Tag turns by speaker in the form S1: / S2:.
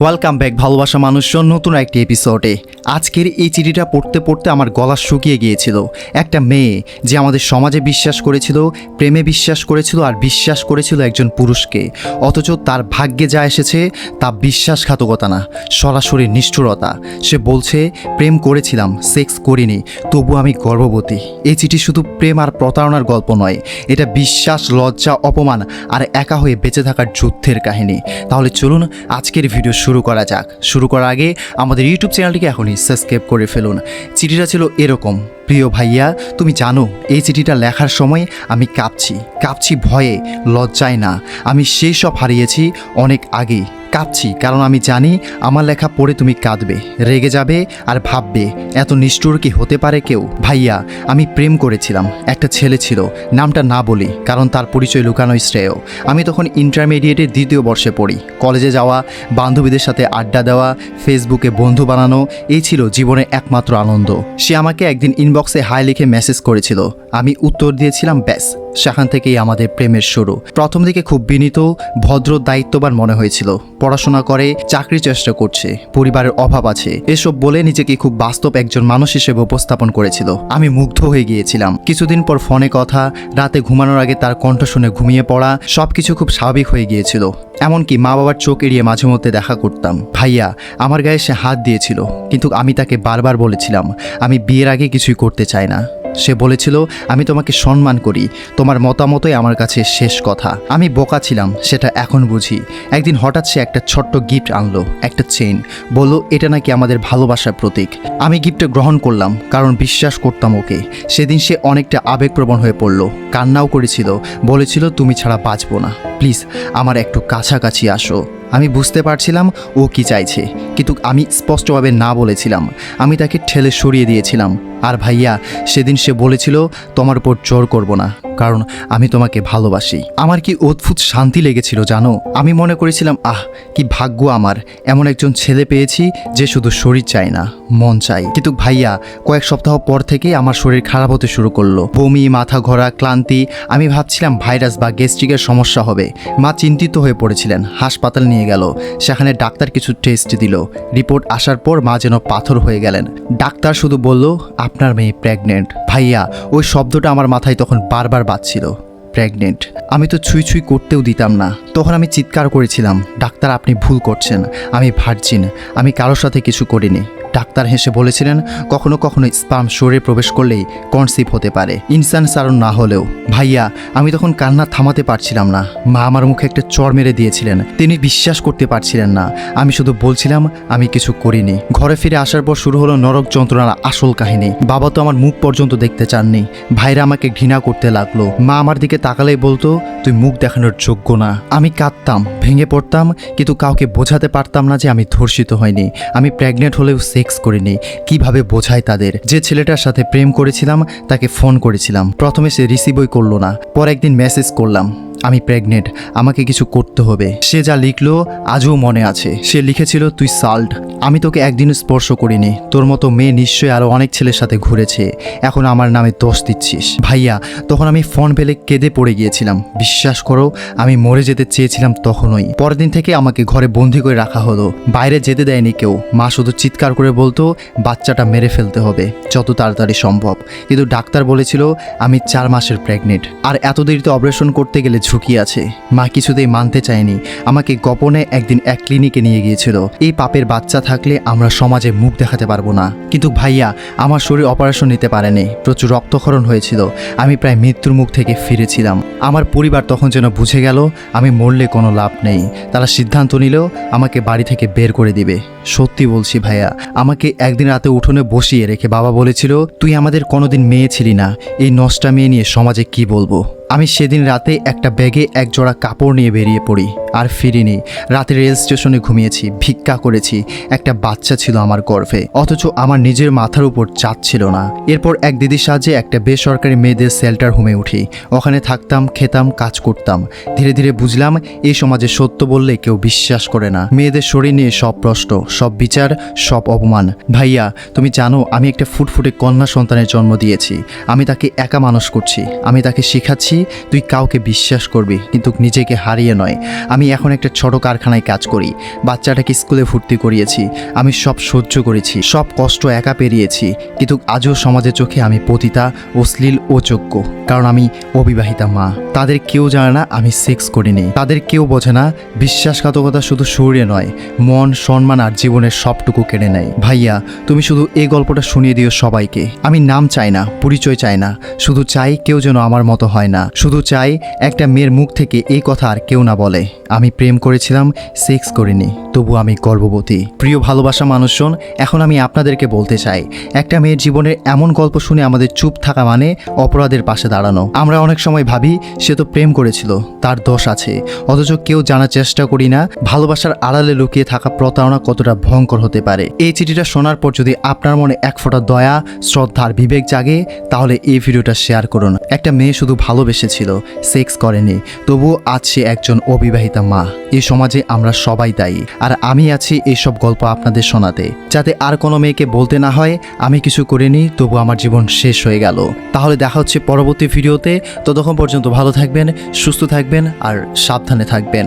S1: Welcome back ভালোবাসা মানুষজন নতুন একটি এপিসোডে। আজকের এই চিঠিটা পড়তে পড়তে আমার গলা শুকিয়ে গিয়েছিল। একটা মেয়ে যে আমাদের সমাজে বিশ্বাস করেছিল, প্রেমে বিশ্বাস করেছিল আর বিশ্বাস করেছিল একজন পুরুষকে, অথচ তার ভাগ্যে যা এসেছে তা বিশ্বাসঘাতকতা না, সরাসরি নিষ্ঠুরতা। সে বলছে প্রেম করেছিলাম, সেক্স করিনি, তবু আমি গর্ভবতী। এই চিঠি শুধু প্রেম আর প্রতারণার গল্প নয়, এটা বিশ্বাস, লজ্জা, অপমান আর একা হয়ে বেঁচে থাকার যুদ্ধের কাহিনী। তাহলে চলুন আজকের ভিডিও শুরু করা যাক। শুরু করার আগে আমাদের ইউটিউব চ্যানেলটিকে এখনই সাবস্ক্রাইব করে ফেলুন। চিঠিটা ছিল এরকম: প্রিয় ভাইয়া, তুমি জানো এই চিঠিটা লেখার সময় আমি কাঁপছি ভয়ে, লজ্জায় না। আমি সেই সব হারিয়েছি অনেক আগেই। কাঁপছি কারণ আমি জানি আমার লেখা পড়ে তুমি কাঁদবে, রেগে যাবে আর ভাববে এত নিষ্ঠুর কি হতে পারে কেউ। ভাইয়া, আমি প্রেম করেছিলাম, একটা ছেলে ছিল, নামটা না বলি কারণ তার পরিচয় লুকানোই শ্রেয়। আমি তখন ইন্টারমিডিয়েটের দ্বিতীয় বর্ষে পড়ি। কলেজে যাওয়া, বান্ধবীদের সাথে আড্ডা দেওয়া, ফেসবুকে বন্ধু বানানো, এই ছিল জীবনের একমাত্র আনন্দ। সে আমাকে একদিন ইনবক্সে হাই লিখে মেসেজ করেছিল, আমি উত্তর দিয়েছিলাম, ব্যাস সেখান থেকেই আমাদের প্রেমের শুরু। প্রথম দিকে খুব বিনীত, ভদ্র, দায়িত্ববান মনে হয়েছিল। পড়াশোনা করে, চাকরির চেষ্টা করছে, পরিবারের অভাব আছে, এসব বলে নিজেকে খুব বাস্তব একজন মানুষ হিসেবে উপস্থাপন করেছিল। আমি মুগ্ধ হয়ে গিয়েছিলাম। কিছুদিন পর ফোনে কথা, রাতে ঘুমানোর আগে তার কণ্ঠ শুনে ঘুমিয়ে পড়া, সবকিছু খুব স্বাভাবিক হয়ে গিয়েছিল। এমনকি মা বাবার চোখ এড়িয়ে মাঝে মধ্যে দেখা করতাম। ভাইয়া, আমার গায়ে সে হাত দিয়েছিল, কিন্তু আমি তাকে বারবার বলেছিলাম আমি বিয়ের আগে কিছুই করতে চাই না। সে বলেছিল আমি তোমাকে সম্মান করি, তোমার মতামতই আমার কাছে শেষ কথা। আমি বোকা ছিলাম, সেটা এখন বুঝি। একদিন হঠাৎ সে একটা ছোট্ট গিফট আনলো, একটা চেইন, বলল এটা নাকি আমাদের ভালোবাসার প্রতীক। আমি গিফটটা গ্রহণ করলাম কারণ বিশ্বাস করতাম ওকে। সেদিন সে অনেকটা আবেগপ্রবণ হয়ে পড়ল, কান্নাও করেছিল, বলেছিল তুমি ছাড়া বাঁচবো না, প্লিজ আমার একটু কাছাকাছি আসো। আমি বুঝতে পারছিলাম ও কি চাইছে, কিন্তু আমি স্পষ্টভাবে না বলেছিলাম। আমি তাকে ঠেলে সরিয়ে দিয়েছিলাম। আর ভাইয়া, সেদিন সে বলেছিল তোমার উপর জোর করব না, কারণ আমি তোমাকে ভালোবাসি। আমার কি অদ্ভুত শান্তি লেগেছিল জানো। আমি মনে করেছিলাম কি ভাগ্য আমার, এমন একজন ছেলে পেয়েছি যে শুধু শরীর চায় না, মন চাই। কিন্তু ভাইয়া, কয়েক সপ্তাহ পর থেকে আমার শরীর খারাপ হতে শুরু করলো, বমি, মাথা ঘোরা, ক্লান্তি। আমি ভাবছিলাম ভাইরাস বা গ্যাস্ট্রিকের সমস্যা হবে। মা চিন্তিত হয়ে পড়েছিলেন, হাসপাতাল নিয়ে গেল। সেখানে ডাক্তার কিছু টেস্ট দিল। রিপোর্ট আসার পর মা যেন পাথর হয়ে গেলেন। ডাক্তার শুধু বলল আপনার মেয়ে প্রেগনেন্ট। ভাইয়া, ওই শব্দটা আমার মাথায় তখন বারবার বাজছিল, প্রেগনেন্ট। আমি তো ছুঁই ছুঁই করতেও দিতাম না। তখন আমি চিৎকার করেছিলাম, ডাক্তার আপনি ভুল করছেন, আমি ভার্জিন, আমি কারোর সাথে কিছু করিনি। ডাক্তার হেসে বলেছিলেন কখনো কখনো স্পার্ম শরীরে প্রবেশ করলেই কনসিভ হতে পারে, ইনসান সারণ না হলেও। ভাইয়া, আমি তখন কান্না থামাতে পারছিলাম না। মা আমার মুখে একটা চড় মেরে দিয়েছিলেন। তিনি বিশ্বাস করতে পারছিলেন না। আমি শুধু বলছিলাম আমি কিছু করিনি। ঘরে ফিরে আসার পর শুরু হলো নরক যন্ত্রণার আসল কাহিনী। বাবা তো আমার মুখ পর্যন্ত দেখতে চাননি। ভাইরা আমাকে ঘৃণা করতে লাগলো। মা আমার দিকে তাকালেই বলতো তুই মুখ দেখানোর যোগ্য না। আমি কাঁদতাম, ভেঙে পড়তাম, কিন্তু কাউকে বোঝাতে পারতাম না যে আমি ধর্ষিত হয়নি, আমি প্রেগনেন্ট হলেও সেক্স করিনি। কিভাবে বোঝাই তাদের? যে ছেলেটার সাথে প্রেম করেছিলাম তাকে ফোন করেছিলাম, প্রথমে সে রিসিভই করলো না। পর একদিন মেসেজ করলাম আমি প্রেগনেন্ট, আমাকে কিছু করতে হবে। সে যা লিখলো আজও মনে আছে। সে লিখেছিল তুই সাল্ট, আমি তোকে একদিনও স্পর্শ করিনি, তোর মতো মেয়ে নিশ্চয়ই আরও অনেক ছেলের সাথে ঘুরেছে, এখন আমার নামে দোষ দিচ্ছিস। ভাইয়া, তখন আমি ফোন পেলে কেঁদে পড়ে গিয়েছিলাম। বিশ্বাস করো, আমি মরে যেতে চেয়েছিলাম তখনই। পরের দিন থেকে আমাকে ঘরে বন্দি করে রাখা হলো, বাইরে যেতে দেয়নি কেউ। মা শুধু চিৎকার করে বলতো বাচ্চাটা মেরে ফেলতে হবে যত তাড়াতাড়ি সম্ভব। কিন্তু ডাক্তার বলেছিল আমি 4 মাসের প্রেগনেন্ট, আর এত দেরিতে অপারেশন করতে গেলে ঝুঁকি আছে। মা কিছুতেই মানতে চায়নি। আমাকে গোপনে একদিন এক ক্লিনিকে নিয়ে গিয়েছিল। এই পাপের বাচ্চা থাকলে আমরা সমাজে মুখ দেখাতে পারবো না। কিন্তু ভাইয়া, আমার শরীর অপারেশন নিতে পারেনি, প্রচুর রক্তক্ষরণ হয়েছিল। আমি প্রায় মৃত্যুর মুখ থেকে ফিরেছিলাম। আমার পরিবার তখন যেন বুঝে গেল আমি মরলে কোনো লাভ নেই। তারা সিদ্ধান্ত নিল আমাকে বাড়ি থেকে বের করে দিবে। সত্যি বলছি ভাইয়া, আমাকে একদিন রাতে উঠোনে বসিয়ে রেখে বাবা বলেছিল তুই আমাদের কোনোদিন মেয়ে ছিলি না, এই নষ্টা মেয়ে নিয়ে সমাজে কি বলবো। আমি সেদিন রাতে একটা ব্যাগে এক জোড়া কাপড় নিয়ে বেরিয়ে পড়ি, আর ফিরিনি। রাতে রেল স্টেশনে ঘুমিয়েছি, ভিক্ষা করেছি। একটা বাচ্চা ছিল আমার গর্ভে, অথচ আমার নিজের মাথার উপর চাঁদ ছিল না। এরপর এক দিদির সাহায্যে একটা বেসরকারি মেয়েদের শেল্টার হোমে উঠি। ওখানে থাকতাম, খেতাম, কাজ করতাম। ধীরে ধীরে বুঝলাম এই সমাজে সত্য বললে কেউ বিশ্বাস করে না। মেয়েদের শরীর নিয়ে সব প্রশ্ন, সব বিচার, সব অপমান। ভাইয়া, তুমি জানো আমি একটা ফুটফুটে কন্যা সন্তানের জন্ম দিয়েছি। আমি তাকে একা মানুষ করছি। আমি তাকে শেখাচ্ছি তুই কাউকে বিশ্বাস করবি কিন্তু নিজেকে হারিয়ে নয়। আমি এখন একটা ছোট কারখানায় কাজ করি, বাচ্চাটাকে স্কুলে ভর্তি করিয়েছি, আমি সব সহ্য করেছি, সব কষ্ট একা পেরিয়েছি, কিন্তু আজও সমাজের চোখে আমি পতিতা, অশ্লীল, অযোগ্য। কারণ আমি অবিবাহিতা মা। তাদের কেউ জানে না আমি সেক্স করিনি, তাদের কেউ বোঝে না বিশ্বাসঘাতকতা শুধু শরীরে নয়, মন, সম্মান আর জীবনের সবটুকু কেড়ে নেয়। ভাইয়া, তুমি শুধু এই গল্পটা শুনিয়ে দিও সবাইকে। আমি নাম চাই না, পরিচয় চাই না, শুধু চাই কেউ যেন আমার মতো হয় না। শুধু চাই একটা মেয়ের মুখ থেকে এই কথা আর কেউ না বলে আমি প্রেম করেছিলাম, সেক্স করিনি, তবু আমি গর্ভবতী। প্রিয় ভালোবাসা মানুষজন, এখন আমি আপনাদেরকে বলতে চাই, একটা মেয়ের জীবনের এমন গল্প শুনে আমাদের চুপ থাকা মানে অপরাধের পাশে দাঁড়ানো। আমরা অনেক সময় ভাবি সে তো প্রেম করেছিল, তার দোষ আছে, অথচ কেউ জানার চেষ্টা করি না ভালোবাসার আড়ালে লুকিয়ে থাকা প্রতারণা কতটা ভয়ঙ্কর হতে পারে। এই চিঠিটা শোনার পর যদি আপনার মনে এক ফোঁটা দয়া, শ্রদ্ধা আর বিবেক জাগে, তাহলে এই ভিডিওটা শেয়ার করুন। একটা মেয়ে শুধু ভালোবেসেছিল, সেক্স করেনি, তবুও আজ সে একজন অবিবাহিতা মা। এই সমাজে আমরা সবাই দায়ী, আর আমি আছি এইসব গল্প আপনাদের শোনাতে, যাতে আর কোনো মেয়েকে বলতে না হয় আমি কিছু করিনি, তবু আমার জীবন শেষ হয়ে গেল। তাহলে দেখা হচ্ছে পরবর্তী ভিডিওতে। ততক্ষণ পর্যন্ত ভালো থাকবেন, সুস্থ থাকবেন আর সাবধানে থাকবেন।